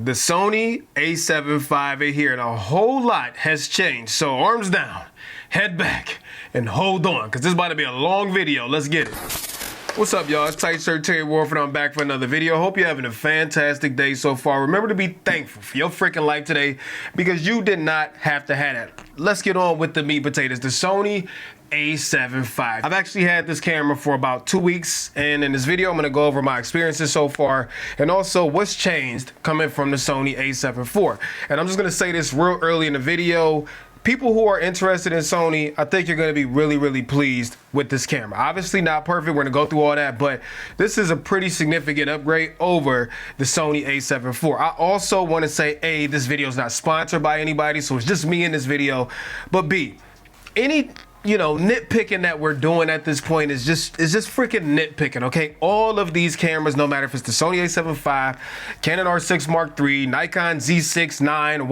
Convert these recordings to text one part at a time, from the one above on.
The Sony A7V is here and a whole lot has changed. So arms down, head back, and hold on, because this is about to be a long video. Let's get it. What's up, y'all? It's Tight Shirt Terry Warford. I'm back for another video. Hope you're having a fantastic day so far. Remember to be thankful for your freaking life today, because you did not have to have that. Let's get on with the meat potatoes. The Sony A7V. I've actually had this camera for about 2 weeks, and in this video I'm going to go over my experiences so far and also what's changed coming from the Sony A7IV. And I'm just going to say this real early in the video. People who are interested in Sony, I think you're going to be really pleased with this camera. Obviously not perfect, we're going to go through all that, but this is a pretty significant upgrade over the Sony A7IV. I also want to say, A, this video is not sponsored by anybody, so it's just me in this video, but B, any nitpicking that we're doing at this point is just freaking nitpicking, okay? All of these cameras, no matter if it's the Sony A7V, Canon R6 Mark III, Nikon Z6 IX,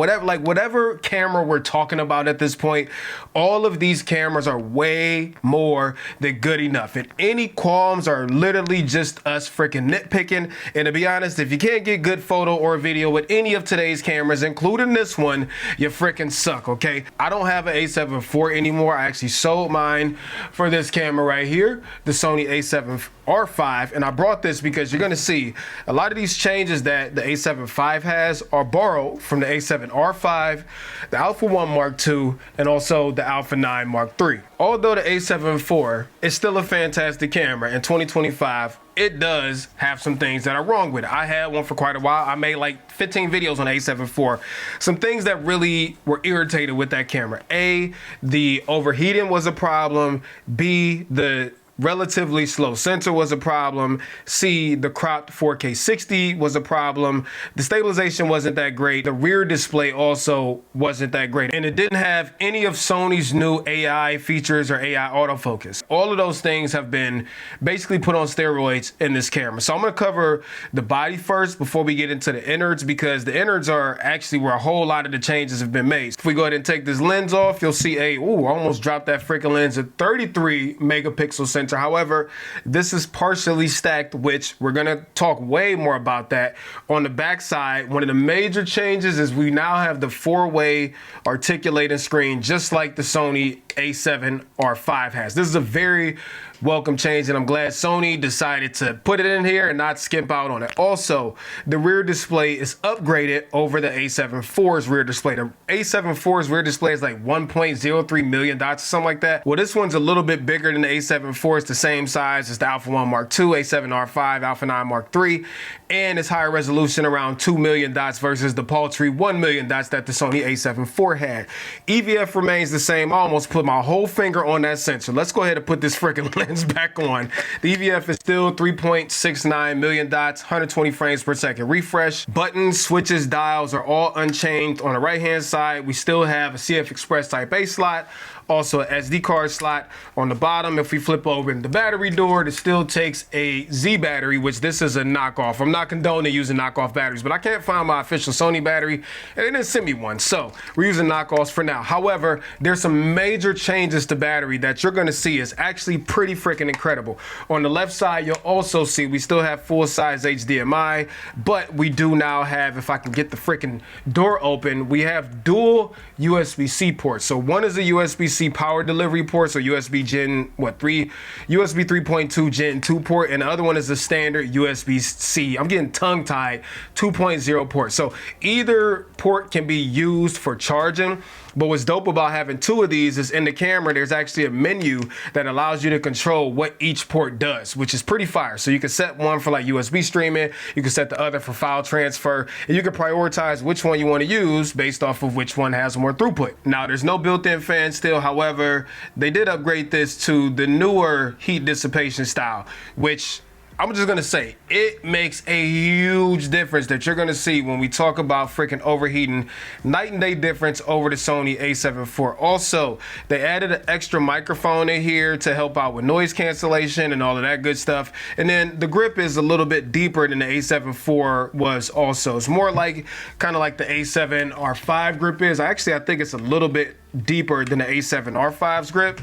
whatever camera we're talking about at this point, all of these cameras are way more than good enough. And any qualms are literally just us freaking nitpicking. And to be honest, if you can't get good photo or video with any of today's cameras, including this one, you freaking suck, okay? I don't have an A7IV anymore. I actually sold mine for this camera right here, the Sony A7R5, and I brought this because you're going to see a lot of these changes that the A7V has are borrowed from the A7R5, the Alpha 1 Mark II, and also the Alpha 9 Mark III. Although the A7IV is still a fantastic camera in 2025, it does have some things that are wrong with it. I had one for quite a while. I made like 15 videos on the A7IV. Some things that really were irritated with that camera. A, the overheating was a problem. B, the relatively slow sensor was a problem. C, the cropped 4K 60 was a problem. The stabilization wasn't that great. The rear display also wasn't that great. And it didn't have any of Sony's new AI features or AI autofocus. All of those things have been basically put on steroids in this camera. So I'm gonna cover the body first before we get into the innards, because the innards are actually where a whole lot of the changes have been made. If we go ahead and take this lens off, you'll see I almost dropped that freaking lens, a 33 megapixel sensor. However, this is partially stacked, which we're gonna talk way more about that on the back side. One of the major changes is we now have the 4-way articulating screen, just like the Sony A7R5 has. This is a very welcome change, and I'm glad Sony decided to put it in here and not skimp out on it. Also, the rear display is upgraded over the A7IV's rear display. The A7IV's rear display is like 1.03 million dots, something like that. Well, this one's a little bit bigger than the A7IV. It's the same size as the Alpha 1 Mark II, A7R5, Alpha 9 Mark III, and it's higher resolution, around 2 million dots versus the paltry 1 million dots that the Sony A7IV had. EVF remains the same. I almost put my whole finger on that sensor. Let's go ahead and put this freaking lens back on. The EVF is still 3.69 million dots, 120 frames per second refresh. Buttons, switches, dials are all unchanged. On the right hand side, we still have a CF Express Type A slot, also an SD card slot. On the bottom, if we flip over in the battery door, it still takes a Z battery, which this is a knockoff. I'm not condoning using knockoff batteries, but I can't find my official Sony battery, and they didn't send me one, so we're using knockoffs for now. However, there's some major changes to battery that you're gonna see is actually pretty freaking incredible. On the left side, you'll also see we still have full-size HDMI, but we do now have, if I can get the freaking door open, we have dual USB-C ports. So one is a USB-C power delivery port, so USB Gen 3.2 Gen 2 port, and the other one is the standard USB-C, I'm getting tongue-tied, 2.0 port. So either port can be used for charging, but what's dope about having two of these is in the camera, there's actually a menu that allows you to control what each port does, which is pretty fire. So you can set one for like USB streaming, you can set the other for file transfer, and you can prioritize which one you want to use based off of which one has more throughput. Now, there's no built-in fan still. However, they did upgrade this to the newer heat dissipation style, which I'm just gonna say, it makes a huge difference that you're gonna see when we talk about freaking overheating. Night and day difference over the Sony A7IV. Also, they added an extra microphone in here to help out with noise cancellation and all of that good stuff. And then the grip is a little bit deeper than the A7IV was also. It's more like, kind of like the A7R5 grip is. I think it's a little bit deeper than the A7R5's grip.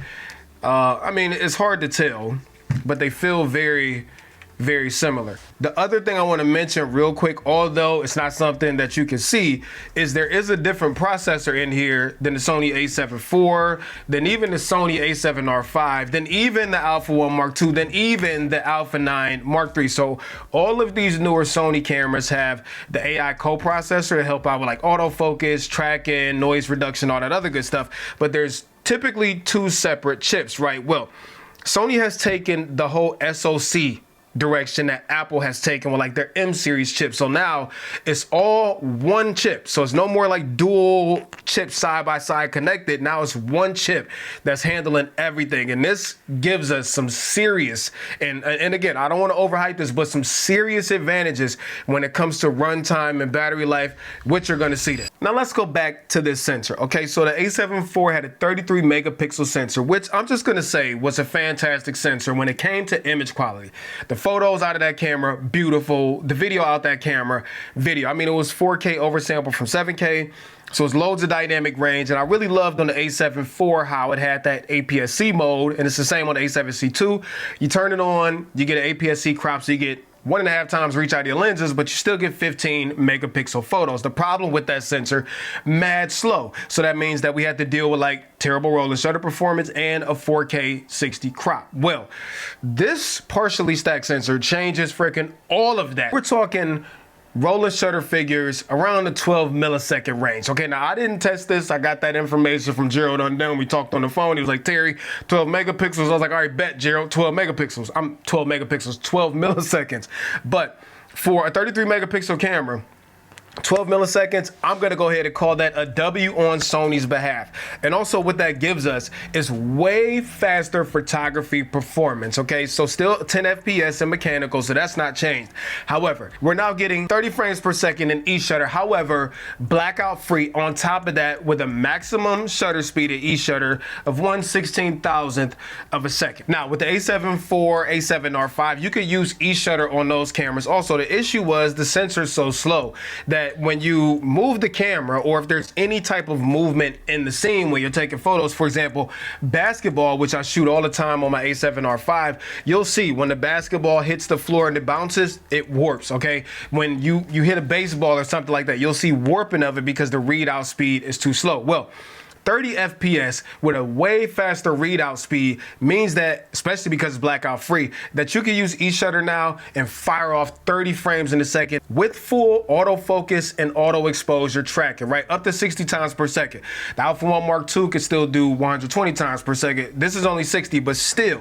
I mean, it's hard to tell, but they feel very very similar. The other thing I want to mention real quick, although it's not something that you can see, is there is a different processor in here than the Sony A7IV, than even the Sony A7R5, than even the Alpha 1 Mark II, than even the Alpha 9 Mark III. So all of these newer Sony cameras have the AI coprocessor to help out with like autofocus, tracking, noise reduction, all that other good stuff. But there's typically two separate chips, right? Well, Sony has taken the whole SoC direction that Apple has taken with like their M series chip. So now it's all one chip. So it's no more like dual chips side by side connected. Now it's one chip that's handling everything. And this gives us some serious, and again, I don't want to overhype this, but some serious advantages when it comes to runtime and battery life, which you're going to see that. Now let's go back to this sensor. Okay, so the A7IV had a 33 megapixel sensor, which I'm just going to say was a fantastic sensor when it came to image quality. The photos out of that camera, beautiful. The video out that camera, video. I mean, it was 4K oversample from 7K. So it's loads of dynamic range. And I really loved on the A7IV how it had that APS-C mode. And it's the same on the A7C II. You turn it on, you get an APS-C crop, so you get 1.5 times reach out of your lenses, but you still get 15 megapixel photos. The problem with that sensor, mad slow. So that means that we had to deal with like terrible roll and shutter performance and a 4K 60 crop. Well, this partially stacked sensor changes freaking all of that. We're talking roller shutter figures around the 12 millisecond range. Okay, now I didn't test this. I got that information from Gerald Undone. We talked on the phone. He was like, Terry, 12 megapixels. I was like, all right, bet, Gerald, 12 megapixels. I'm 12 megapixels, 12 milliseconds. But for a 33 megapixel camera, 12 milliseconds, I'm gonna go ahead and call that a W on Sony's behalf. And also what that gives us is way faster photography performance, okay? So still 10 FPS in mechanical, so that's not changed. However, we're now getting 30 frames per second in each shutter. However, blackout free on top of that with a maximum shutter speed at each shutter of 1/16,000th of a second. Now with the A7IV, A7R5, you could use each shutter on those cameras. Also, the issue was the sensor's so slow that when you move the camera, or if there's any type of movement in the scene when you're taking photos, for example, basketball, which I shoot all the time on my A7R5, you'll see when the basketball hits the floor and it bounces, it warps, okay? When you hit a baseball or something like that, you'll see warping of it because the readout speed is too slow. Well, 30 FPS with a way faster readout speed means that, especially because it's blackout free, that you can use each shutter now and fire off 30 frames in a second with full autofocus and auto exposure tracking, right? Up to 60 times per second. The Alpha 1 Mark II could still do 120 times per second. This is only 60, but still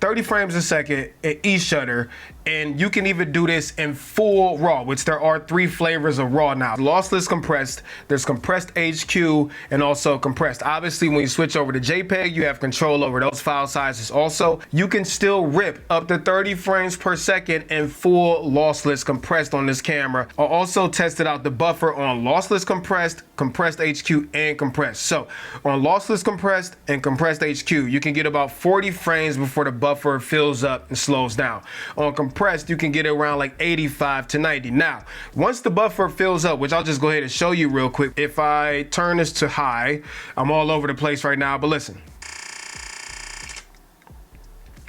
30 frames a second at each shutter, and you can even do this in full RAW, which there are 3 flavors of RAW now. Lossless compressed, there's compressed HQ, and also compressed. Obviously, when you switch over to JPEG, you have control over those file sizes also. You can still rip up to 30 frames per second in full lossless compressed on this camera. I also tested out the buffer on lossless compressed, compressed HQ, and compressed. So on lossless compressed and compressed HQ, you can get about 40 frames before the buffer fills up and slows down. On compressed, you can get it around like 85 to 90. Now, once the buffer fills up, which I'll just go ahead and show you real quick. If I turn this to high, I'm all over the place right now, but listen.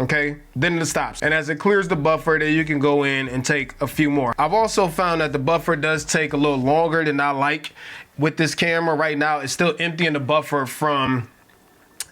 Okay, then it stops. And as it clears the buffer, then you can go in and take a few more. I've also found that the buffer does take a little longer than I like with this camera. Right now, it's still emptying the buffer from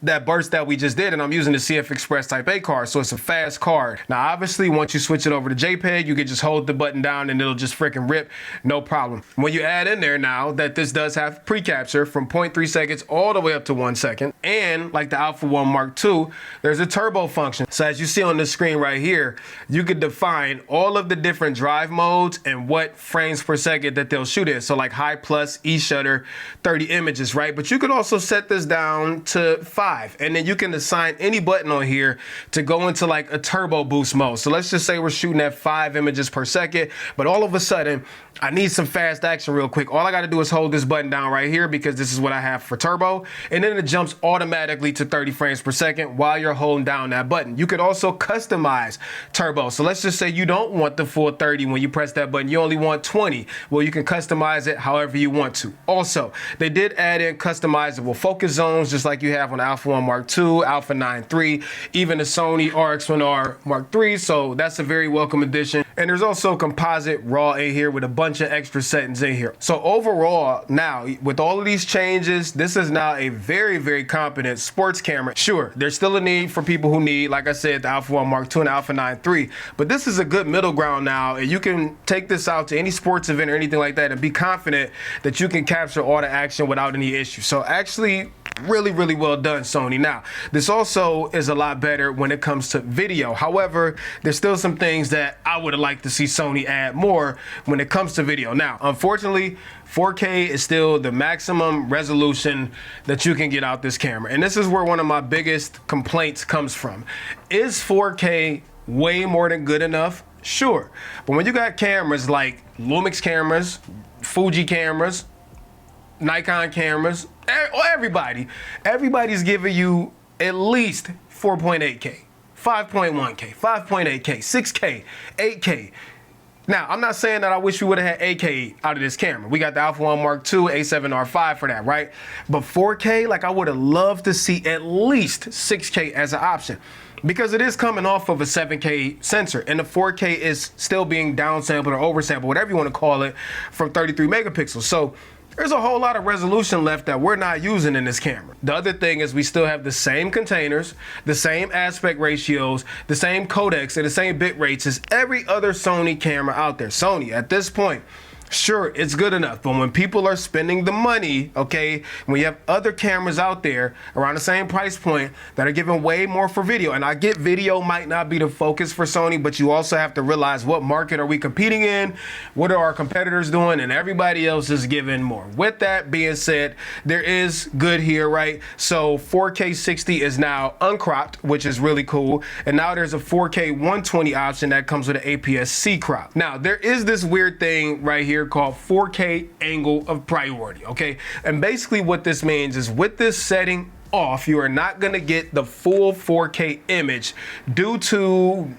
that burst that we just did, and I'm using the CF Express Type A card, so it's a fast card. Now obviously once you switch it over to JPEG, you can just hold the button down and it'll just freaking rip, no problem. When you add in there now that this does have pre-capture from 0.3 seconds all the way up to 1 second, and like the Alpha 1 Mark II, there's a turbo function. So as you see on the screen right here, you could define all of the different drive modes and what frames per second that they'll shoot in. So like high plus, E-shutter, 30 images, right? But you could also set this down to 5. And then you can assign any button on here to go into like a turbo boost mode. So let's just say we're shooting at 5 images per second, but all of a sudden I need some fast action real quick. All I got to do is hold this button down right here because this is what I have for turbo. And then it jumps automatically to 30 frames per second while you're holding down that button. You could also customize turbo. So let's just say you don't want the full 30 when you press that button. You only want 20. Well, you can customize it however you want to. Also, they did add in customizable focus zones just like you have on the Alpha Alpha 1 Mark II, Alpha 9 III, even the Sony RX1R Mark III. So that's a very welcome addition. And there's also composite RAW in here with a bunch of extra settings in here. So overall, now with all of these changes, this is now a very, very competent sports camera. Sure, there's still a need for people who need, like I said, the Alpha 1 Mark II and Alpha 9 III, but this is a good middle ground now, and you can take this out to any sports event or anything like that and be confident that you can capture all the action without any issue. So actually, really, really well done, Sony. Now, this also is a lot better when it comes to video. However, there's still some things that I would have liked to see Sony add more when it comes to video. Now, unfortunately, 4K is still the maximum resolution that you can get out this camera. And this is where one of my biggest complaints comes from. Is 4K way more than good enough? Sure. But when you got cameras like Lumix cameras, Fuji cameras, Nikon cameras, everybody's giving you at least 4.8K, 5.1K, 5.8K, 6K, 8K. Now, I'm not saying that I wish we would have had 8K out of this camera. We got the Alpha 1 Mark II, A7R5 for that, right? But 4K, like I would have loved to see at least 6K as an option, because it is coming off of a 7K sensor, and the 4K is still being downsampled or oversampled, whatever you want to call it, from 33 megapixels. So there's a whole lot of resolution left that we're not using in this camera. The other thing is we still have the same containers, the same aspect ratios, the same codecs, and the same bit rates as every other Sony camera out there. Sony, at this point, sure, it's good enough, but when people are spending the money, okay, when you have other cameras out there around the same price point that are giving way more for video, and I get video might not be the focus for Sony, but you also have to realize what market are we competing in, what are our competitors doing, and everybody else is giving more. With that being said, there is good here, right? So 4K 60 is now uncropped, which is really cool, and now there's a 4K 120 option that comes with an APS-C crop. Now, there is this weird thing right here called 4K angle of priority, okay? And basically what this means is with this setting off, you are not gonna get the full 4K image due to,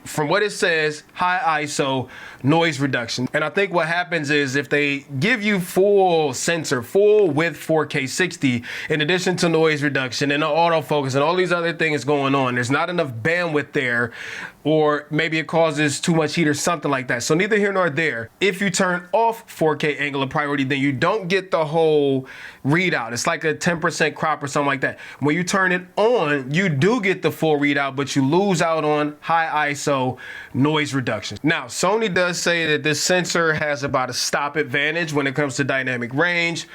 from what it says, high ISO noise reduction. And I think what happens is if they give you full sensor, full width 4K 60, in addition to noise reduction and the autofocus and all these other things going on, there's not enough bandwidth there, or maybe it causes too much heat or something like that. So neither here nor there. If you turn off 4K angle of priority, then you don't get the whole readout. It's like a 10% crop or something like that. When you turn it on, you do get the full readout, but you lose out on high ISO noise reduction. Now, Sony does say that this sensor has about a stop advantage when it comes to dynamic range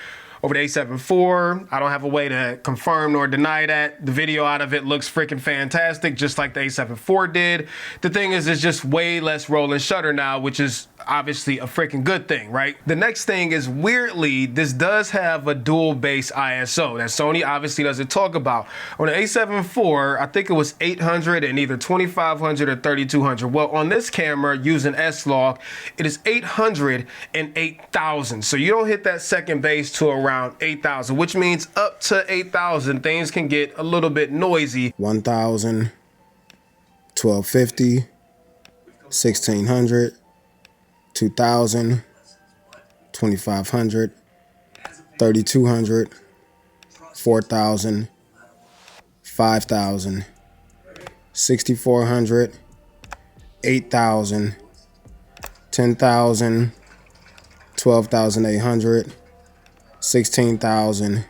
over the A7IV. I don't have a way to confirm nor deny that. The video out of it looks freaking fantastic, just like the A7IV did. The thing is, it's just way less roll and shutter now, which is obviously a freaking good thing, right? The next thing is, weirdly, this does have a dual base ISO that Sony obviously doesn't talk about. On the A7IV, I think it was 800 and either 2500 or 3200. Well, on this camera using S-Log, it is 800 and 8000. So you don't hit that second base to around 8000, which means up to 8000, things can get a little bit noisy. 1000, 1250, 1600, 2000, 2500, 3200, 4000, 5000, 6400, 8000, 10,000, 12,800, 16,000,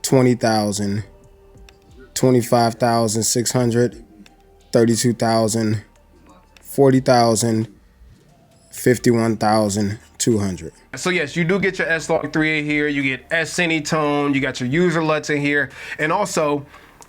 20,000, 25,600, 32,000, 40,000, 51,200. So yes, you do get your S-Log 3 in here, you get S-Anytone, you got your user LUTs in here, and also,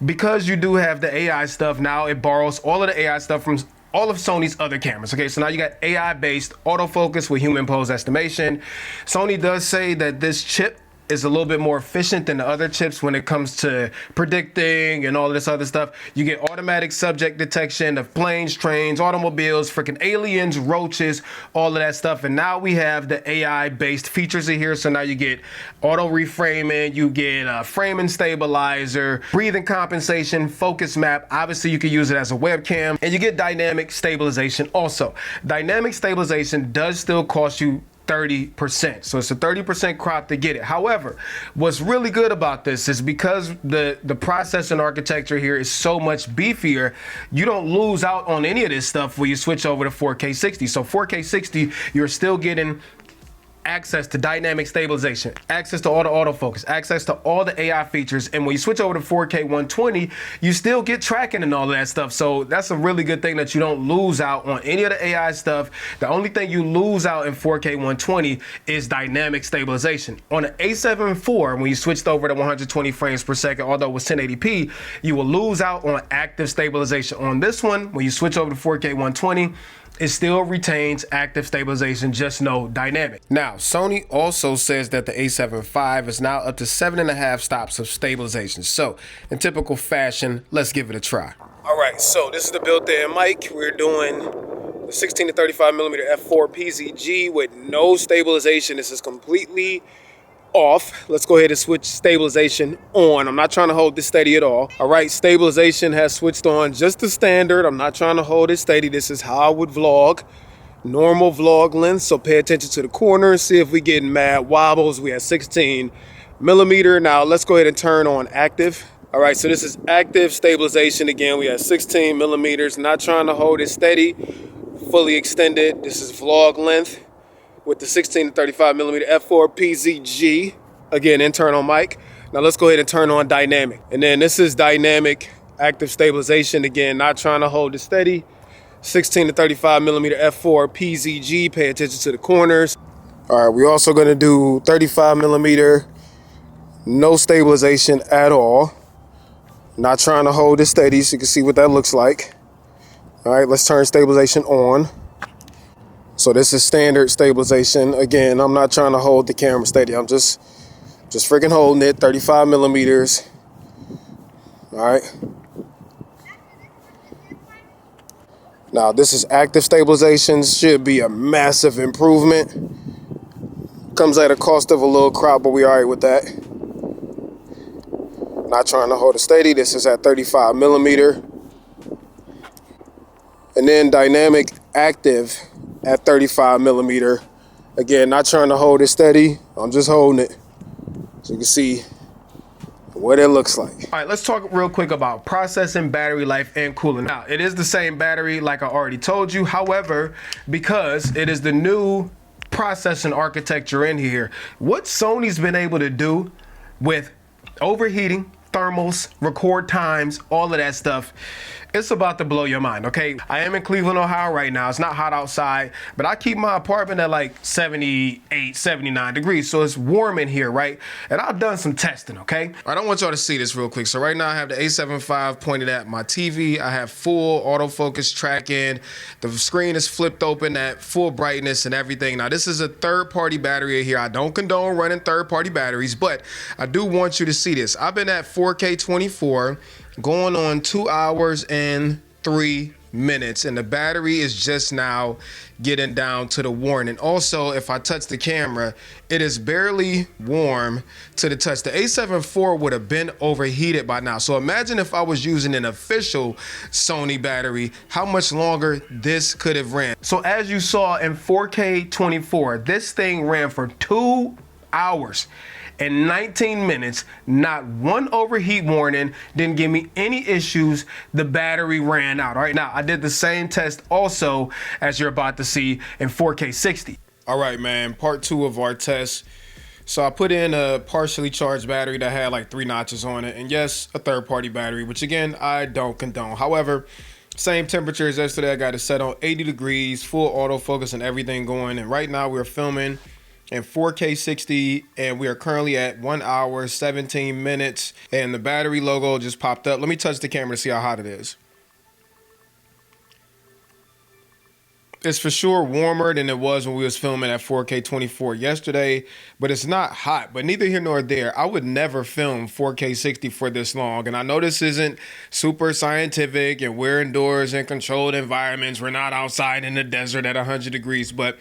because you do have the AI stuff, now it borrows all of the AI stuff from all of Sony's other cameras. Okay, so now you got AI-based autofocus with human pose estimation. Sony does say that this chip is a little bit more efficient than the other chips when it comes to predicting and all this other stuff. You get automatic subject detection of planes, trains, automobiles, freaking aliens, roaches, all of that stuff. And now we have the AI-based features in here. So now you get auto reframing, you get framing stabilizer, breathing compensation, focus map. Obviously, you can use it as a webcam, and you get dynamic stabilization also. Dynamic stabilization does still cost you 30%. So it's a 30% crop to get it. However, what's really good about this is because the processing architecture here is so much beefier, you don't lose out on any of this stuff when you switch over to 4K 60. So 4K 60, you're still getting access to dynamic stabilization, access to autofocus, access to all the AI features. And when you switch over to 4K 120, you still get tracking and all of that stuff. So that's a really good thing that you don't lose out on any of the AI stuff. The only thing you lose out in 4K 120 is dynamic stabilization. On the A7 IV, when you switched over to 120 frames per second, although it was 1080p, you will lose out on active stabilization. On this one, when you switch over to 4K 120, it still retains active stabilization, just no dynamic. Now, Sony also says that the A7V is now up to 7.5 stops of stabilization. So, in typical fashion, let's give it a try. All right, so this is the built-in mic. We're doing the 16 to 35 millimeter f4 PZG with no stabilization. This is completely off. Let's go ahead and switch stabilization on. I'm not trying to hold this steady at all. All right, stabilization has switched on just the standard. I'm not trying to hold it steady. This is how I would vlog, normal vlog length. So pay attention to the corners, see if we get mad wobbles. We have 16 millimeter. Now let's go ahead and turn on active. All right, so this is active stabilization. Again, we have 16 millimeters. Not trying to hold it steady, fully extended. This is vlog length with the 16 to 35 millimeter f4 PZG. Again, internal mic. Now let's go ahead and turn on dynamic. And then this is dynamic active stabilization. Again, not trying to hold it steady. 16 to 35 millimeter f4 PZG. Pay attention to the corners. All right, we're also gonna do 35 millimeter, no stabilization at all. Not trying to hold it steady so you can see what that looks like. All right, let's turn stabilization on. So this is standard stabilization. Again, I'm not trying to hold the camera steady. I'm just freaking holding it, 35 millimeters. All right. Now this is active stabilization. Should be a massive improvement. Comes at a cost of a little crop, but we all right with that. Not trying to hold it steady. This is at 35 millimeter. And then dynamic active at 35 millimeter. Again, not trying to hold it steady. I'm just holding it so you can see what it looks like. All right, let's talk real quick about processing, battery life, and cooling. Now, it is the same battery like I already told you. However, because it is the new processing architecture in here, what Sony's been able to do with overheating, thermals, record times, all of that stuff, it's about to blow your mind, okay? I am in Cleveland, Ohio right now. It's not hot outside, but I keep my apartment at like 78, 79 degrees, so it's warm in here, right? And I've done some testing, okay? I don't want y'all to see this real quick. So right now I have the A7V pointed at my TV. I have full autofocus tracking. The screen is flipped open at full brightness and everything. Now this is a third-party battery here. I don't condone running third-party batteries, but I do want you to see this. I've been at 4K 24, going on 2 hours and 3 minutes, and the battery is just now getting down to the warning. Also, if I touch the camera, it is barely warm to the touch. The A7 IV would have been overheated by now. So imagine if I was using an official Sony battery, how much longer this could have ran. So as you saw in 4K 24, this thing ran for 2 hours and 19 minutes, not one overheat warning, didn't give me any issues. The battery ran out. All right, now I did the same test also as you're about to see in 4K 60. All right, man, part 2 of our test. So I put in a partially charged battery that had like 3 notches on it, and yes, a third-party battery, which again, I don't condone. However, same temperature as yesterday. I got it set on 80 degrees, full autofocus and everything going, and right now we're filming in 4K 60, and we are currently at 1 hour 17 minutes, and the battery logo just popped up. Let me touch the camera to see how hot it is. It's for sure warmer than it was when we was filming at 4K 24 yesterday, but it's not hot. But neither here nor there. I would never film 4K 60 for this long, and I know this isn't super scientific, and we're indoors in controlled environments. We're not outside in the desert at 100 degrees, but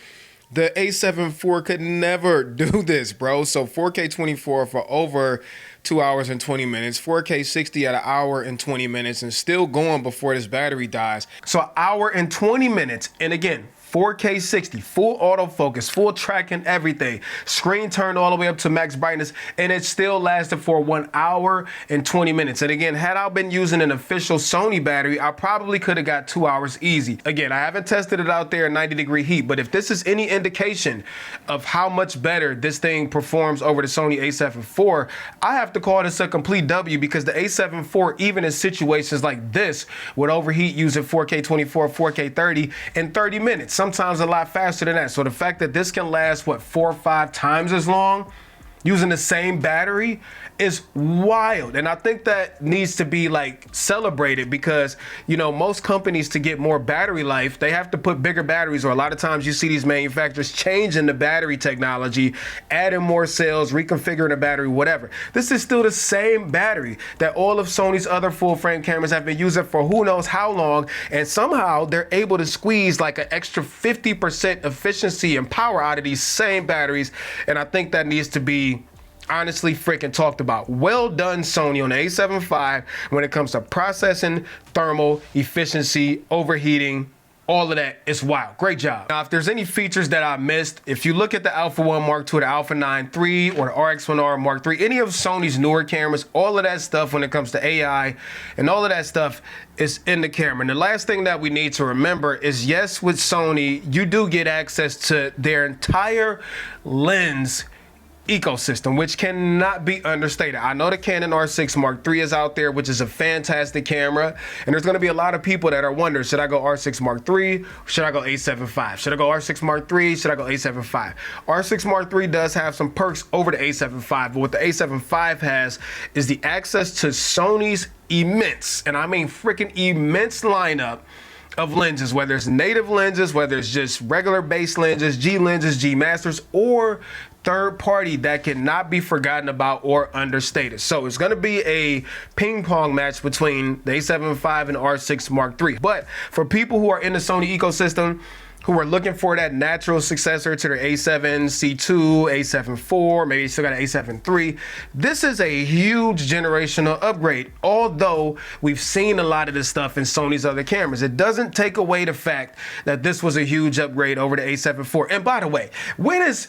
the A7 IV could never do this, bro. So 4K 24 for over 2 hours and 20 minutes, 4K 60 at 1 hour and 20 minutes, and still going before this battery dies. So 1 hour and 20 minutes, and again, 4K 60, full autofocus, full tracking, everything. Screen turned all the way up to max brightness, and it still lasted for 1 hour and 20 minutes. And again, had I been using an official Sony battery, I probably could have got 2 hours easy. Again, I haven't tested it out there in 90-degree heat, but if this is any indication of how much better this thing performs over the Sony A7IV, I have to call this a complete W, because the A7IV, even in situations like this, would overheat using 4K 24, 4K 30 in 30 minutes, sometimes a lot faster than that. So the fact that this can last, what, 4 or 5 times as long using the same battery is wild. And I think that needs to be like celebrated, because, you know, most companies, to get more battery life, they have to put bigger batteries, or a lot of times you see these manufacturers changing the battery technology, adding more cells, reconfiguring the battery, whatever. This is still the same battery that all of Sony's other full frame cameras have been using for who knows how long, and somehow they're able to squeeze like an extra 50% efficiency and power out of these same batteries. And I think that needs to be honestly freaking talked about. Well done, Sony, on the A7V when it comes to processing, thermal, efficiency, overheating, all of that. It's wild. Great job. Now, if there's any features that I missed, if you look at the Alpha 1 Mark II, the Alpha 9 III, or the RX1R Mark III, any of Sony's newer cameras, all of that stuff when it comes to AI and all of that stuff is in the camera. And the last thing that we need to remember is, yes, with Sony, you do get access to their entire lens ecosystem, which cannot be understated. I know the Canon R6 Mark III is out there, which is a fantastic camera, and there's going to be a lot of people that are wondering, should I go R6 Mark III, or should I go A7V? Should I go R6 Mark III, should I go A7V? R6 Mark III does have some perks over the A7V, but what the A7V has is the access to Sony's immense, and I mean freaking immense, lineup of lenses, whether it's native lenses, whether it's just regular base lenses, G lenses, G masters, or third party that cannot be forgotten about or understated. So it's going to be a ping pong match between the A7V and R6 Mark III. But for people who are in the Sony ecosystem, who are looking for that natural successor to their A7C2, A7IV, maybe still got an A7 III, this is a huge generational upgrade. Although we've seen a lot of this stuff in Sony's other cameras, it doesn't take away the fact that this was a huge upgrade over the A7 IV. And by the way, when is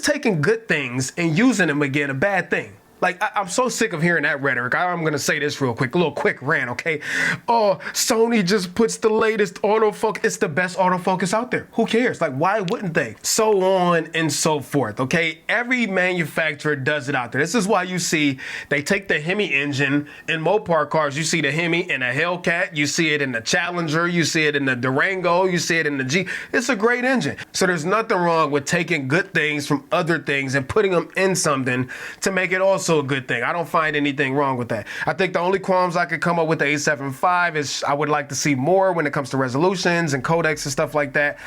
taking good things and using them again a bad thing? Like, I'm so sick of hearing that rhetoric. I'm going to say this real quick, a little quick rant, okay? Oh, Sony just puts the latest autofocus. It's the best autofocus out there. Who cares? Like, why wouldn't they? So on and so forth, okay? Every manufacturer does it out there. This is why you see they take the Hemi engine in Mopar cars. You see the Hemi in a Hellcat. You see it in the Challenger. You see it in the Durango. You see it in the G. It's a great engine. So there's nothing wrong with taking good things from other things and putting them in something to make it also a good thing. I don't find anything wrong with that. I think the only qualms I could come up with the A7V is I would like to see more when it comes to resolutions and codecs and stuff like that.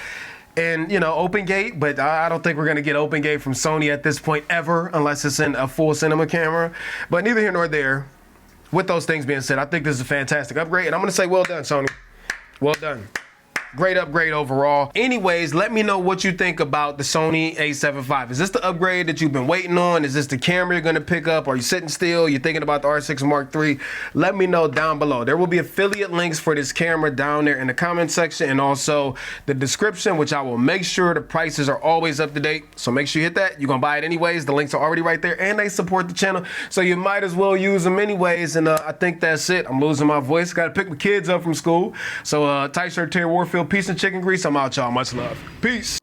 And, you know, open gate, but I don't think we're going to get open gate from Sony at this point ever, unless it's in a full cinema camera. But neither here nor there. With those things being said, I think this is a fantastic upgrade, and I'm going to say well done, Sony. Well done. Great upgrade overall. Anyways, let me know what you think about the Sony A7V. Is this the upgrade that you've been waiting on? Is this the camera you're gonna pick up? Are you sitting still? You're thinking about the R6 Mark III? Let me know down below. There will be affiliate links for this camera down there in the comment section, and also the description, which I will make sure the prices are always up to date. So make sure you hit that. You're gonna buy it anyways. The links are already right there, and they support the channel, so you might as well use them anyways. And I think that's it. I'm losing my voice. Gotta pick my kids up from school. So tight shirt, Terry Warfield. Peace and chicken grease. I'm out, y'all. Much love. Peace.